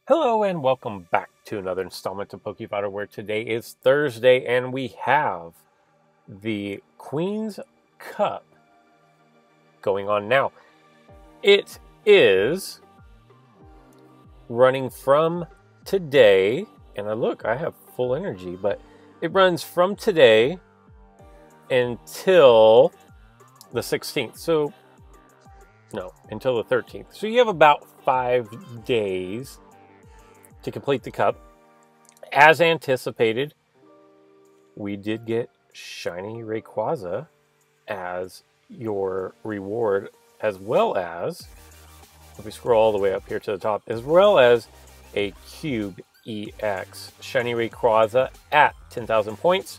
Hello and welcome back to another installment of PokeFighter, where today is Thursday and we have the Queen's Cup going on now. It is running from today, and I have full energy, but it runs from today until the 16th. So, no, until the 13th. So you have about 5 days to complete the cup. As anticipated, we did get Shiny Rayquaza as your reward, as well as, if we scroll all the way up here to the top, as well as a Cube EX. Shiny Rayquaza at 10,000 points,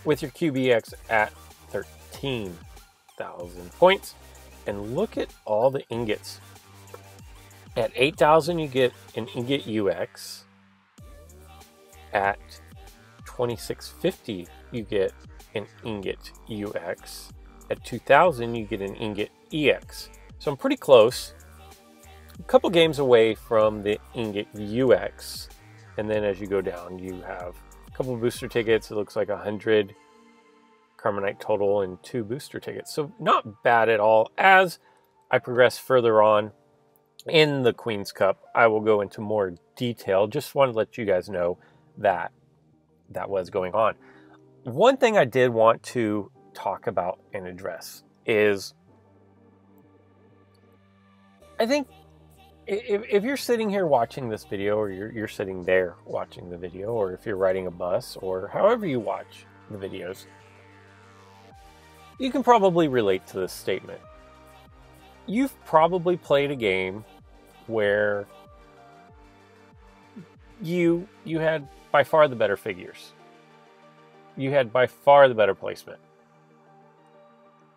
with your Cube EX at 13,000 points. And look at all the ingots. At 8,000, you get an ingot UX. At 2650, you get an ingot UX. At 2,000, you get an ingot EX. So I'm pretty close. A couple games away from the ingot UX. And then as you go down, you have a couple booster tickets. It looks like 100 Carbonite total and 2 booster tickets. So not bad at all. As I progress further on in the Queen's Cup, I will go into more detail. Just want to let you guys know that that was going on. One thing I did want to talk about and address is, I think if you're sitting here watching this video, or you're sitting there watching the video, or if you're riding a bus, or however you watch the videos, you can probably relate to this statement. You've probably played a game where you had by far the better figures. You had by far the better placement.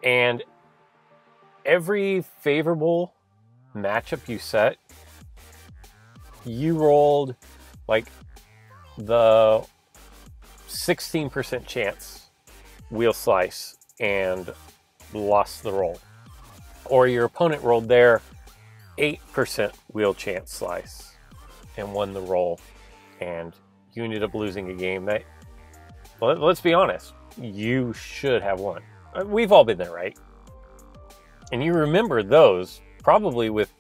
And every favorable matchup you set, you rolled like the 16% chance wheel slice and lost the roll. Or your opponent rolled their 8% wheel chance slice and won the roll, and you ended up losing a game that, let's be honest, you should have won. We've all been there, right? And you remember those probably with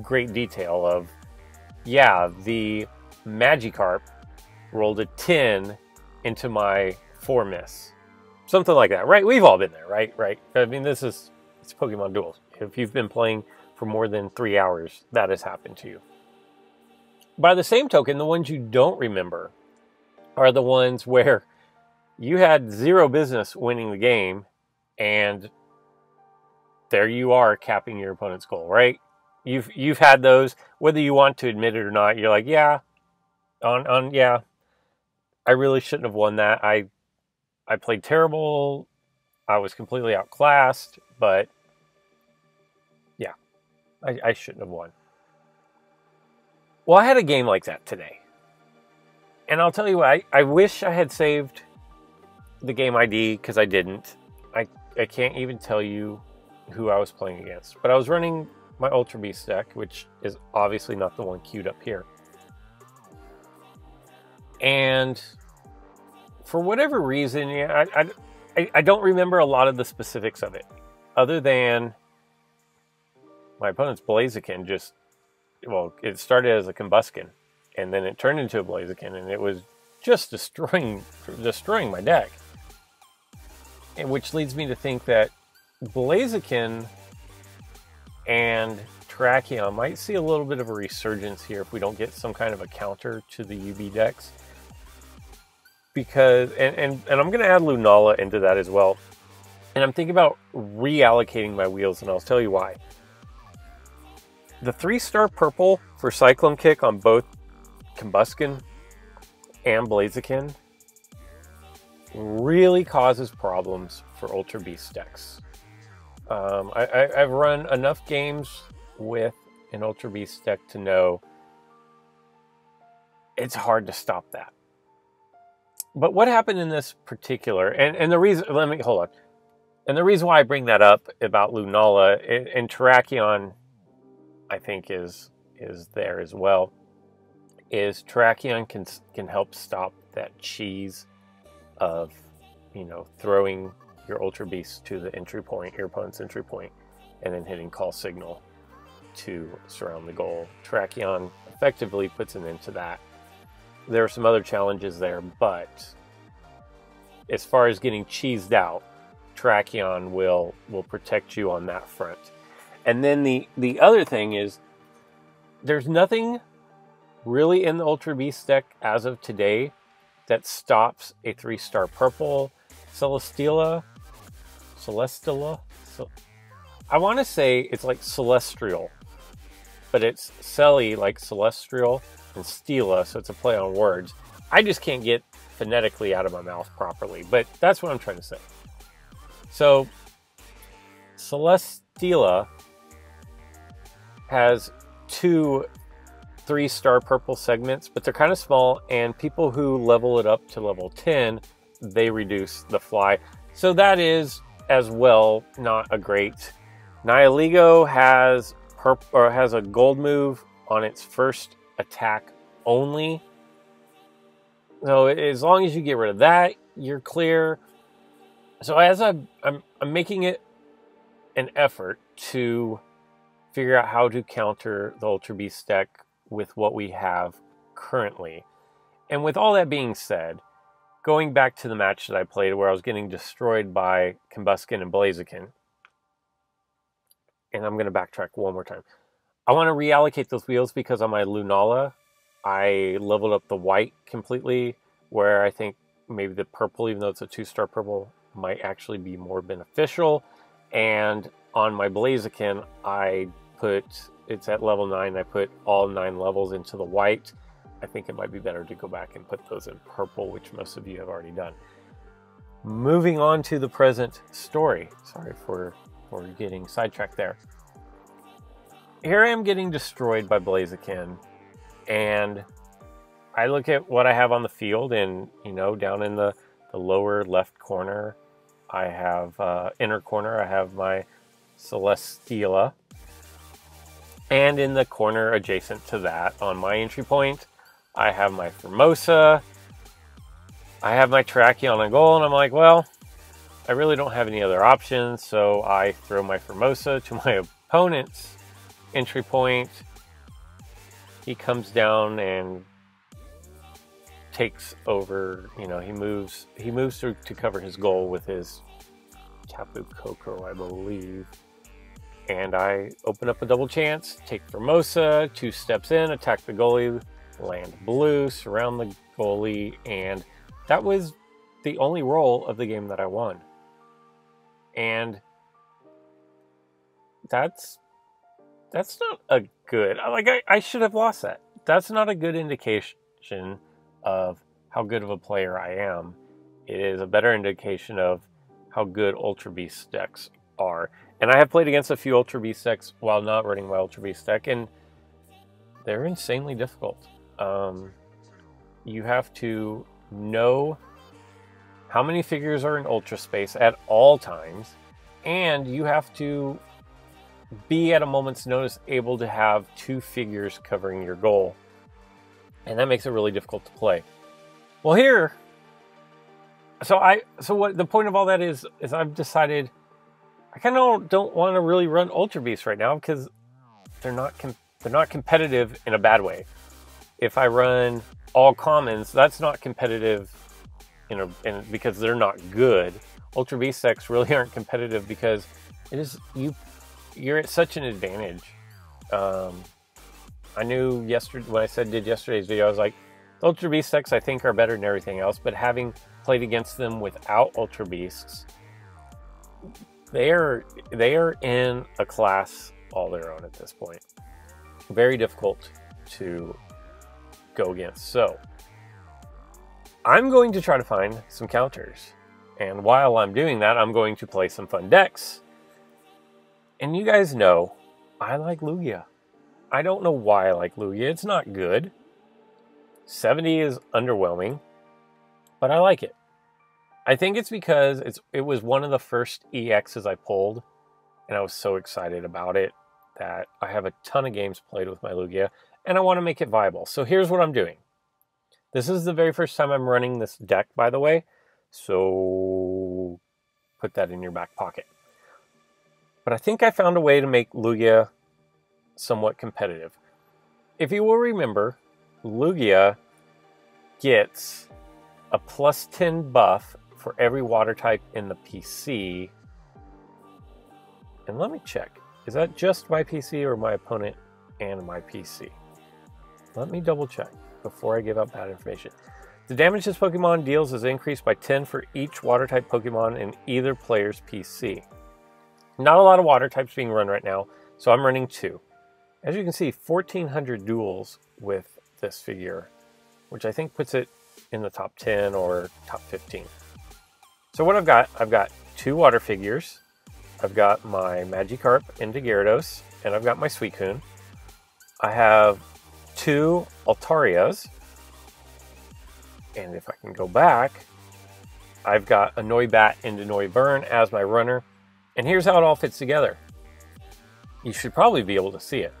great detail of, yeah, the Magikarp rolled a 10 into my 4 miss. Something like that, right? We've all been there, right? I mean, it's Pokemon Duel. If you've been playing for more than 3 hours, that has happened to you. By the same token, the ones you don't remember are the ones where you had zero business winning the game, and there you are capping your opponent's goal, right? You've had those, whether you want to admit it or not. You're like, yeah, yeah, I really shouldn't have won that. I played terrible. I was completely outclassed, but yeah, I shouldn't have won. Well, I had a game like that today. And I'll tell you what, I wish I had saved the game ID, because I didn't. I can't even tell you who I was playing against. But I was running my Ultra Beast deck, which is obviously not the one queued up here. And for whatever reason, yeah, I don't remember a lot of the specifics of it, other than my opponent's Blaziken just, well, it started as a Combusken, and then it turned into a Blaziken, and it was just destroying my deck. And which leads me to think that Blaziken and Terrakion might see a little bit of a resurgence here if we don't get some kind of a counter to the UB decks. Because, and I'm going to add Lunala into that as well. And I'm thinking about reallocating my wheels, and I'll tell you why. The 3-star purple for Cyclone Kick on both Combusken and Blaziken really causes problems for Ultra Beast decks. I've run enough games with an Ultra Beast deck to know it's hard to stop that. But what happened in this particular, and the reason, hold on. And the reason why I bring that up about Lunala and Terrakion, I think is there as well. is Terrakion can help stop that cheese of, you know, throwing your Ultra Beast to the entry point, your opponent's entry point, and then hitting Call Signal to surround the goal. Terrakion effectively puts an end to that. There are some other challenges there, but as far as getting cheesed out, Terrakion will protect you on that front. And then the other thing is, there's nothing really in the Ultra Beast deck as of today that stops a 3-star purple Celesteela. So I want to say it's like Celestial, but it's Celi like Celestial and Stela, so it's a play on words. I just can't get phonetically out of my mouth properly, but that's what I'm trying to say. So Celesteela has 2 3-star purple segments, but they're kind of small, and people who level it up to level 10, they reduce the fly. So that is as well not a great. Nihilego has a gold move on its first attack only. So as long as you get rid of that, you're clear. So as I'm making it an effort to figure out how to counter the Ultra Beast deck with what we have currently. And with all that being said, going back to the match that I played where I was getting destroyed by Combuskin and Blaziken, and I'm going to backtrack one more time. I want to reallocate those wheels because on my Lunala, I leveled up the white completely, where I think maybe the purple, even though it's a 2-star purple, might actually be more beneficial. And on my Blaziken, it's at level 9, I put all 9 levels into the white. I think it might be better to go back and put those in purple, which most of you have already done. Moving on to the present story. Sorry for getting sidetracked there. Here I am getting destroyed by Blaziken, and I look at what I have on the field, and, you know, down in the lower left corner, I have, inner corner, I have my Celesteela. And in the corner adjacent to that, on my entry point, I have my Formosa. I have my Terrakion on goal, and I'm like, well, I really don't have any other options, so I throw my Formosa to my opponent's entry point. He comes down and takes over, you know, he moves through to cover his goal with his Tapu Koko, I believe. And I open up a double chance, take Formosa, 2 steps in, attack the goalie, land blue, surround the goalie, and that was the only roll of the game that I won. And that's not a good, like, I should have lost that. That's not a good indication of how good of a player I am. It is a better indication of how good Ultra Beast decks are. And I have played against a few Ultra Beast decks while not running my Ultra Beast deck, and they're insanely difficult. You have to know how many figures are in Ultra Space at all times, and you have to be at a moment's notice able to have 2 figures covering your goal. And that makes it really difficult to play. Well, here, so what the point of all that is I've decided I kind of don't want to really run Ultra Beast right now because they're not competitive in a bad way. If I run all commons, that's not competitive because they're not good. Ultra Beast decks really aren't competitive because it is you're at such an advantage. I knew yesterday when I did yesterday's video, I was like, Ultra Beast decks I think are better than everything else, but having played against them without Ultra Beasts, they are in a class all their own at this point. Very difficult to go against. So I'm going to try to find some counters. And while I'm doing that, I'm going to play some fun decks. And you guys know, I like Lugia. I don't know why I like Lugia. It's not good. 70 is underwhelming, but I like it. I think it's because it was one of the first EXs I pulled, and I was so excited about it that I have a ton of games played with my Lugia, and I want to make it viable. So here's what I'm doing. This is the very first time I'm running this deck, by the way, so put that in your back pocket. But I think I found a way to make Lugia somewhat competitive. If you will remember, Lugia gets a +10 buff for every water type in the PC. And let me check. Is that just my PC or my opponent and my PC? Let me double check before I give out bad information. The damage this Pokemon deals is increased by 10 for each water type Pokemon in either player's PC. Not a lot of water types being run right now, so I'm running 2. As you can see, 1,400 duels with this figure, which I think puts it in the top 10 or top 15. So what I've got 2 water figures. I've got my Magikarp into Gyarados, and I've got my Suicune. I have 2 Altarias, and if I can go back, I've got a Noibat into Noivern as my runner, and here's how it all fits together. You should probably be able to see it.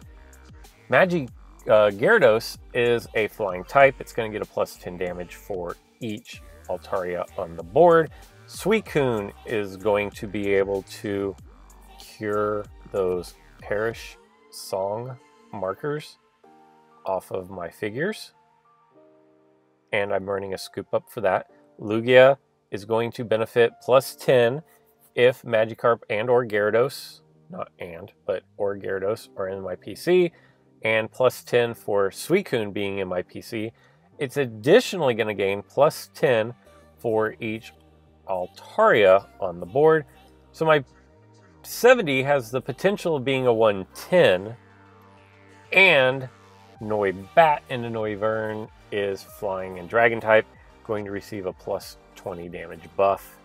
Gyarados is a flying type. It's going to get a +10 damage for each Altaria on the board. Suicune is going to be able to cure those Perish Song markers off of my figures, and I'm running a scoop up for that. Lugia is going to benefit +10 if Magikarp and or Gyarados, not and, but or Gyarados are in my PC, and +10 for Suicune being in my PC. It's additionally going to gain +10 for each Altaria on the board. So my 70 has the potential of being a 110, and Noibat into Noivern is flying and dragon type, going to receive a +20 damage buff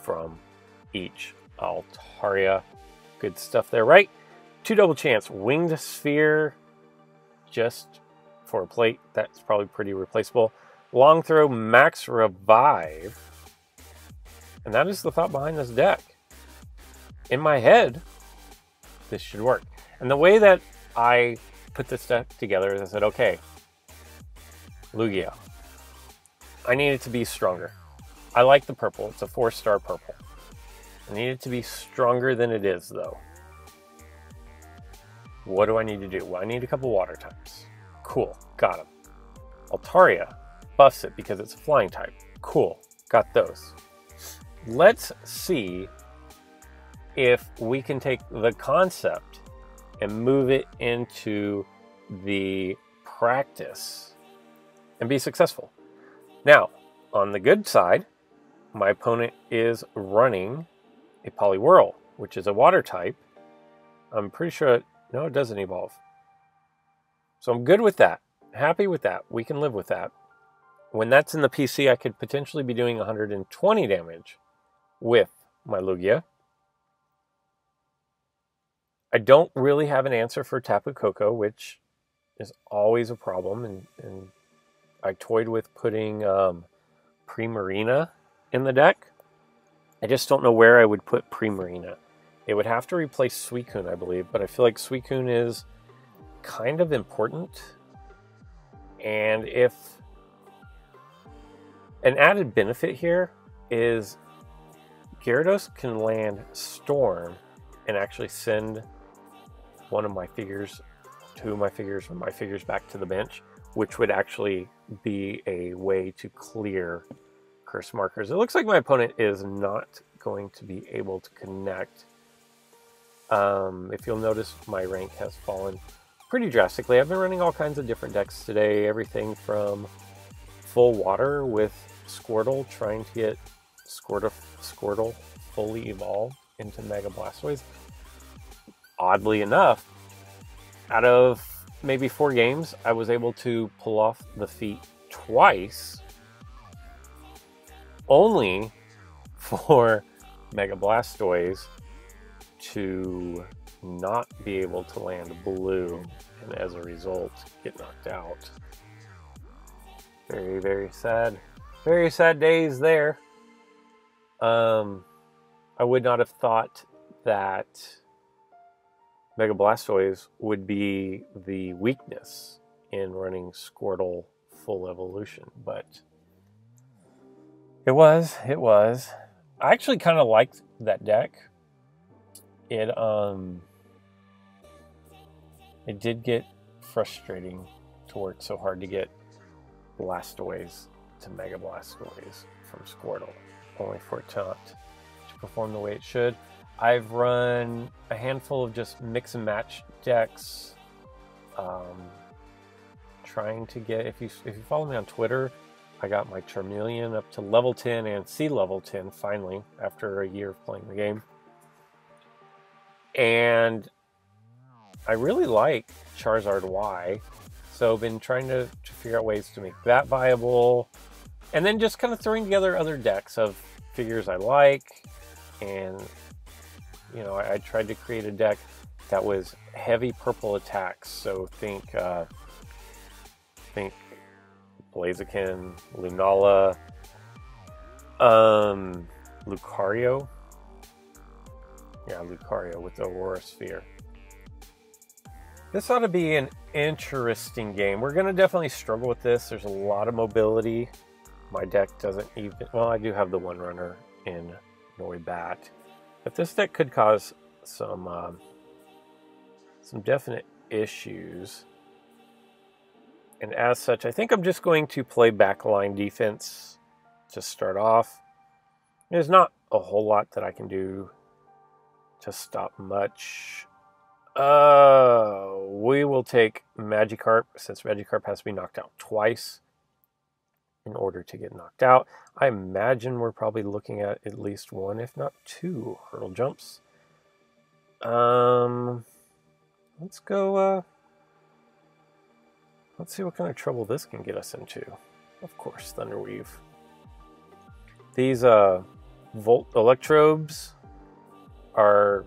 from each Altaria. Good stuff there, right? 2 double chance. Winged Sphere, just for a plate. That's probably pretty replaceable. Long throw, max revive. And that is the thought behind this deck. In my head, this should work. And the way that I put this deck together is I said, okay, Lugia, I need it to be stronger. I like the purple. It's a 4-star purple. I need it to be stronger than it is, though. What do I need to do? Well, I need a couple water types. Cool, got them. Altaria buffs it because it's a flying type. Cool, got those. Let's see if we can take the concept and move it into the practice and be successful. Now, on the good side, my opponent is running a Poliwhirl, which is a water type. I'm pretty sure, no, it doesn't evolve. So I'm good with that. Happy with that. We can live with that. When that's in the PC, I could potentially be doing 120 damage with my Lugia. I don't really have an answer for Tapu Koko, which is always a problem. And I toyed with putting Primarina in the deck. I just don't know where I would put Primarina. It would have to replace Suicune, I believe, but I feel like Suicune is kind of important. And if an added benefit here is Gyarados can land Storm and actually send one of my figures, 2 of my figures, or my figures back to the bench, which would actually be a way to clear curse markers. It looks like my opponent is not going to be able to connect. If you'll notice, my rank has fallen pretty drastically. I've been running all kinds of different decks today, everything from full water with Squirtle, trying to get Squirtle fully evolved into Mega Blastoise. Oddly enough, out of maybe 4 games, I was able to pull off the feat twice, only for Mega Blastoise to not be able to land blue, and as a result, get knocked out. Very, very sad. Very sad days there. I would not have thought that Mega Blastoise would be the weakness in running Squirtle full evolution, but it was. I actually kind of liked that deck. It did get frustrating to work so hard to get Blastoise to Mega Blastoise from Squirtle, only for it to perform the way it should. I've run a handful of just mix and match decks, trying to get, if you follow me on Twitter, I got my Charmeleon up to level 10 and sea level 10 finally after a year of playing the game. And I really like Charizard Y, so I've been trying to figure out ways to make that viable, and then just kind of throwing together other decks of figures I like. And you know, I tried to create a deck that was heavy purple attacks, so think Blaziken, Lunala, Lucario. Yeah, Lucario with the Aurora Sphere. This ought to be an interesting game. We're going to definitely struggle with this. There's a lot of mobility. My deck doesn't even... Well, I do have the one runner in Noibat. But this deck could cause some definite issues. And as such, I think I'm just going to play backline defense to start off. There's not a whole lot that I can do to stop much. We will take Magikarp, since Magikarp has to be knocked out twice in order to get knocked out. I imagine we're probably looking at least one, if not two, hurdle jumps. Let's go, let's see what kind of trouble this can get us into. Of course, Thunderweave. These Volt Electrobes are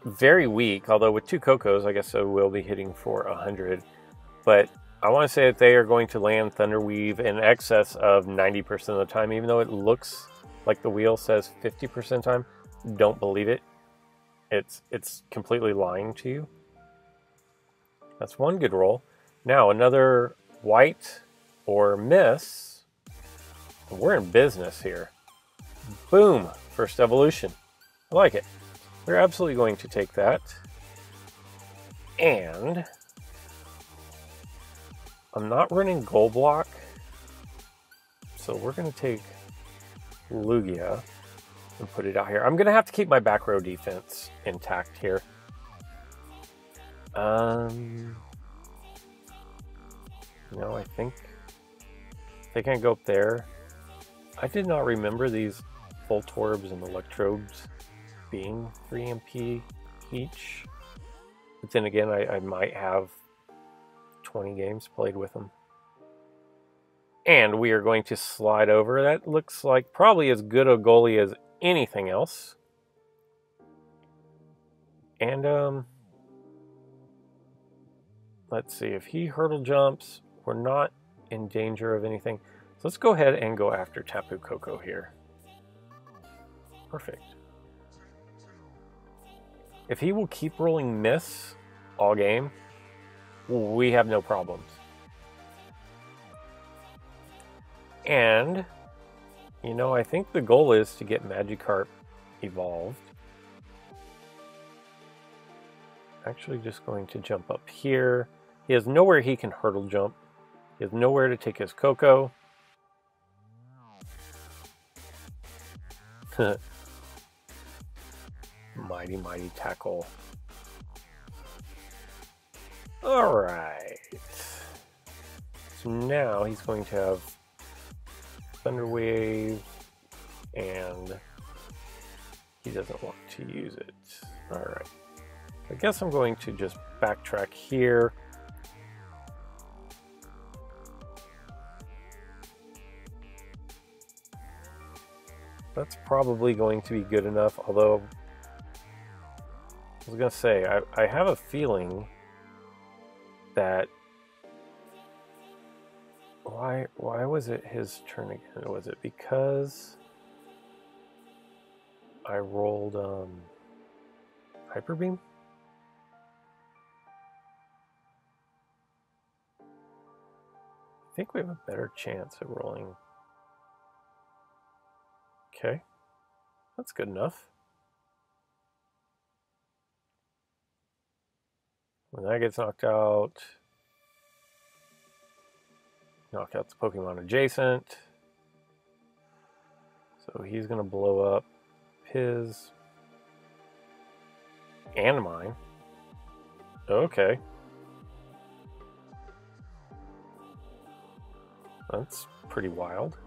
very weak, although with two Cocos, I guess I will be hitting for 100. But I want to say that they are going to land Thunderweave in excess of 90% of the time, even though it looks like the wheel says 50% of the time. Don't believe it. It's completely lying to you. That's one good roll. Now, another white or miss. We're in business here. Boom! First evolution. I like it. We're absolutely going to take that. And I'm not running Gold Block, so we're going to take Lugia and put it out here. I'm going to have to keep my back row defense intact here. No, I think they can go up there. I did not remember these Voltorbs and Electrobes being 3 MP each. But then again, I might have 20 games played with them. And we are going to slide over. That looks like probably as good a goalie as anything else. And let's see, if he hurdle jumps, we're not in danger of anything. So let's go ahead and go after Tapu Koko here. Perfect. If he will keep rolling miss all game, we have no problems. And, you know, I think the goal is to get Magikarp evolved. Actually just going to jump up here. He has nowhere he can hurdle jump. He has nowhere to take his Koko. Mighty, mighty tackle. Alright. So now he's going to have Thunderwave, and he doesn't want to use it. Alright. I guess I'm going to just backtrack here. That's probably going to be good enough, although I was going to say, I have a feeling that... Why was it his turn again? Was it because I rolled Hyper Beam? I think we have a better chance at rolling. Okay, that's good enough. When that gets knocked out, knock out the Pokemon adjacent. So he's going to blow up his and mine. Okay. That's pretty wild.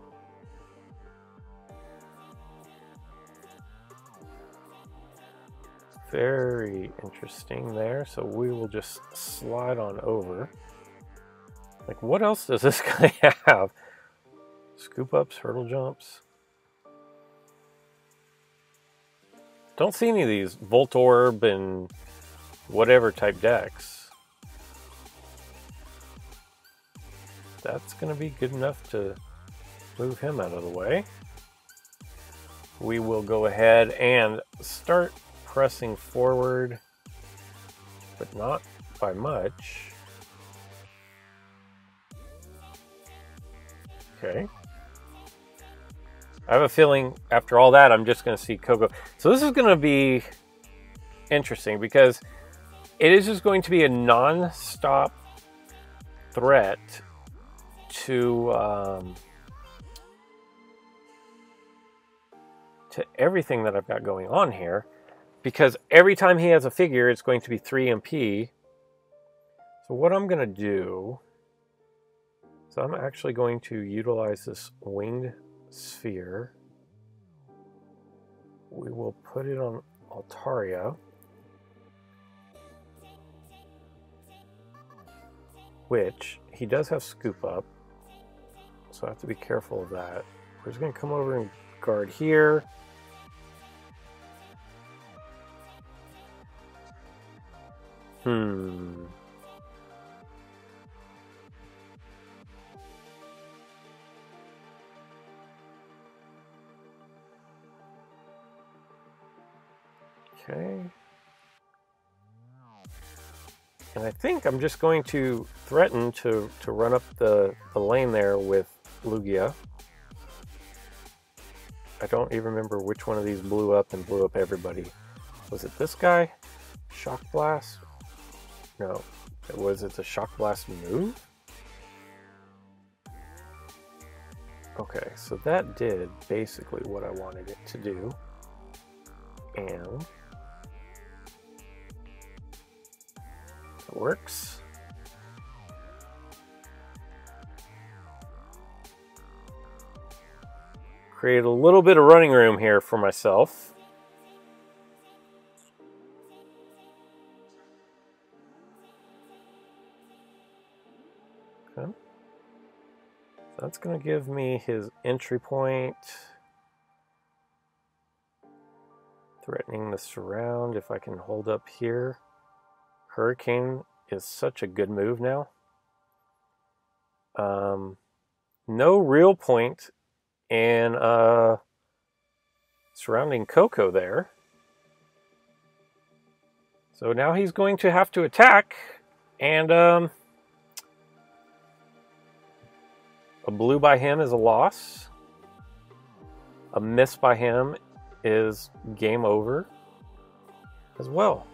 Very interesting there. So we will just slide on over. Like, what else does this guy have? Scoop ups, hurdle jumps. Don't see any of these Voltorb and whatever type decks. That's going to be good enough to move him out of the way. We will go ahead and start pressing forward, but not by much. Okay. I have a feeling after all that, I'm just going to see Coco. So this is going to be interesting because it is just going to be a non-stop threat to everything that I've got going on here. Because every time he has a figure, it's going to be 3 MP. So what I'm going to do is I'm actually going to utilize this winged sphere. We will put it on Altaria, which he does have scoop up, so I have to be careful of that. We're just going to come over and guard here. Okay. And I think I'm just going to threaten to run up the lane there with Lugia. I don't even remember which one of these blew up and blew up everybody. Was it this guy? Shock Blast? No. It's a Shock Blast move? Okay, so that did basically what I wanted it to do. And it works. Create a little bit of running room here for myself. Okay. That's going to give me his entry point. Threatening the surround if I can hold up here. Hurricane is such a good move now. No real point in surrounding Coco there. So now he's going to have to attack, and a blue by him is a loss. A miss by him is game over as well.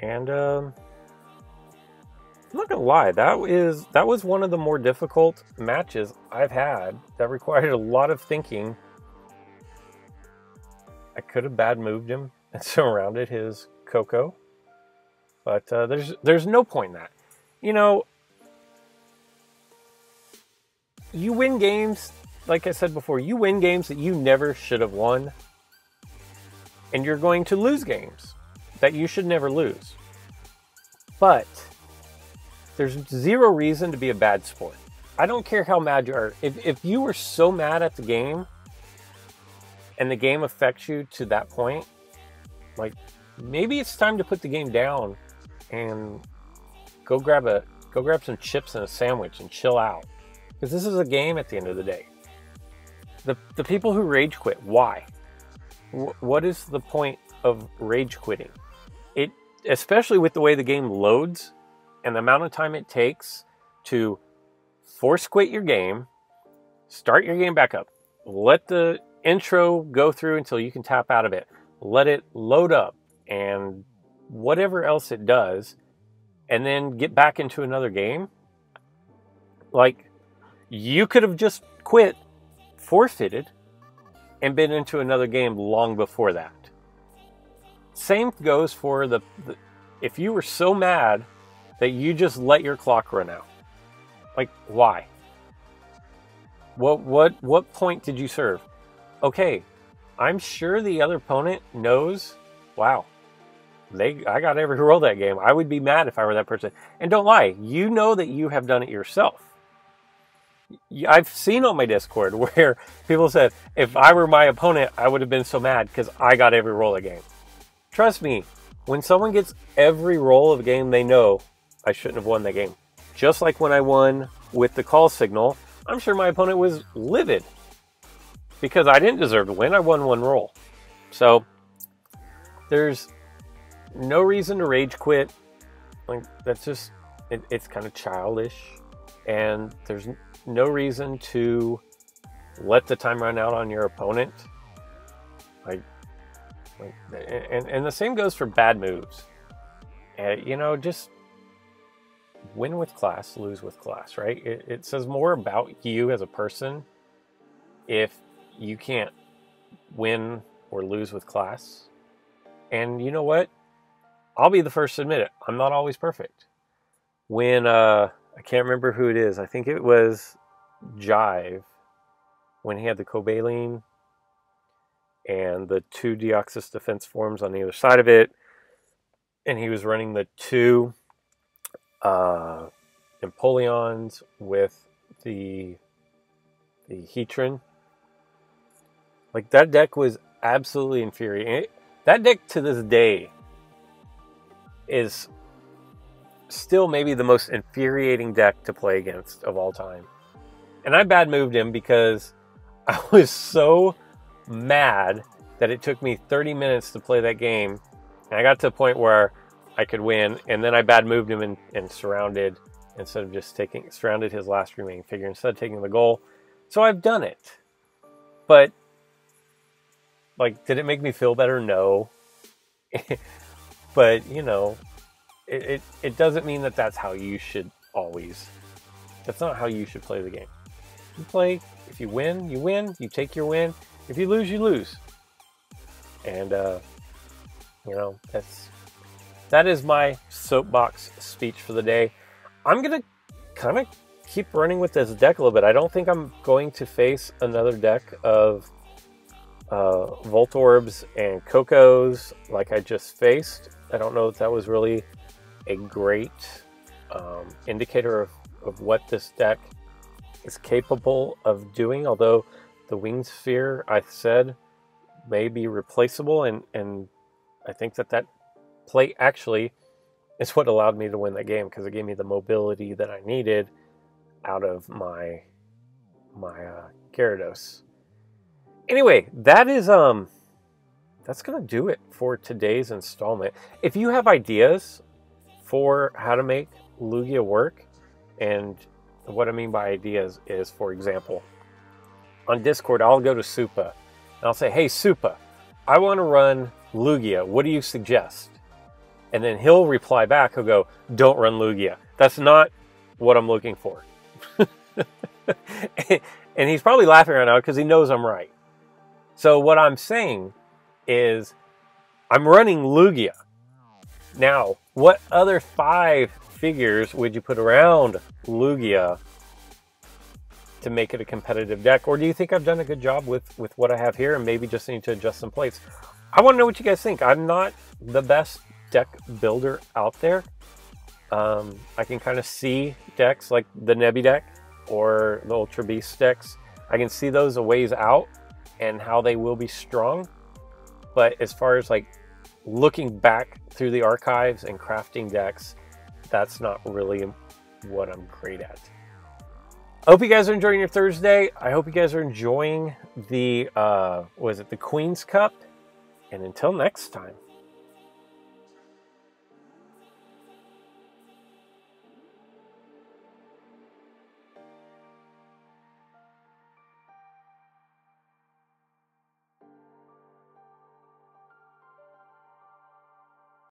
And I'm not gonna lie, that was one of the more difficult matches I've had that required a lot of thinking. I could have bad moved him and surrounded his Coco, but there's no point in that. You know, you win games, like I said before, you win games that you never should have won, and you're going to lose games that you should never lose. But there's zero reason to be a bad sport. I don't care how mad you are. If you were so mad at the game and the game affects you to that point, like, maybe it's time to put the game down and go grab some chips and a sandwich and chill out. Because this is a game at the end of the day. The people who rage quit, why? What is the point of rage quitting? Especially with the way the game loads and the amount of time it takes to force quit your game, start your game back up, let the intro go through until you can tap out of it, let it load up and whatever else it does, and then get back into another game. Like, you could have just quit, forfeited, and been into another game long before that. Same goes for the if you were so mad that you just let your clock run out. Like, why? What point did you serve? Okay, I'm sure the other opponent knows, wow, I got every roll that game. I would be mad if I were that person. And don't lie, you know that you have done it yourself. I've seen on my Discord where people said, if I were my opponent, I would have been so mad because I got every roll of the game. Trust me, when someone gets every roll of a game, they know I shouldn't have won that game. Just like when I won with the call signal, I'm sure my opponent was livid because I didn't deserve to win. I won one roll. So there's no reason to rage quit. Like, that's just, it's kind of childish. And there's no reason to let the time run out on your opponent. And the same goes for bad moves. You know, just win with class, lose with class, right? It says more about you as a person if you can't win or lose with class. And you know what? I'll be the first to admit it. I'm not always perfect. When, I can't remember who it is. I think it was Jive when he had the Cobaline and the 2 Deoxys defense forms on the other side of it. And he was running the 2 Empoleons with the Heatran. Like, that deck was absolutely infuriating. That deck to this day is still maybe the most infuriating deck to play against of all time. And I bad moved him because I was so mad that it took me 30 minutes to play that game. And I got to the point where I could win, and then I bad moved him and surrounded, instead of just surrounded his last remaining figure instead of taking the goal. So I've done it. But, like, did it make me feel better? No. But, you know, it doesn't mean that that's how you should always. That's not how you should play the game. You play, if you win, you win. You take your win. If you lose, you lose. And, you know, that is my soapbox speech for the day. I'm going to kind of keep running with this deck a little bit. I don't think I'm going to face another deck of Voltorbs and Cocos like I just faced. I don't know if that was really a great indicator of what this deck is capable of doing, although the Wing Sphere, I said, may be replaceable, and I think that play actually is what allowed me to win that game, because it gave me the mobility that I needed out of my Gyarados. Anyway, that is that's gonna do it for today's installment. If you have ideas for how to make Lugia work, and what I mean by ideas is, for example, on Discord, I'll go to Supa and I'll say, hey Supa, I want to run Lugia. What do you suggest? And then he'll reply back. He'll go, don't run Lugia. That's not what I'm looking for. And he's probably laughing right now because he knows I'm right. So what I'm saying is I'm running Lugia. Now, what other 5 figures would you put around Lugia to make it a competitive deck? Or do you think I've done a good job with what I have here and maybe just need to adjust some plates? I want to know what you guys think. I'm not the best deck builder out there. I can kind of see decks like the Nebi deck or the Ultra Beast decks. I can see those a ways out and how they will be strong. But as far as like looking back through the archives and crafting decks, that's not really what I'm great at. I hope you guys are enjoying your Thursday. I hope you guys are enjoying the, the Queen's Cup. And until next time.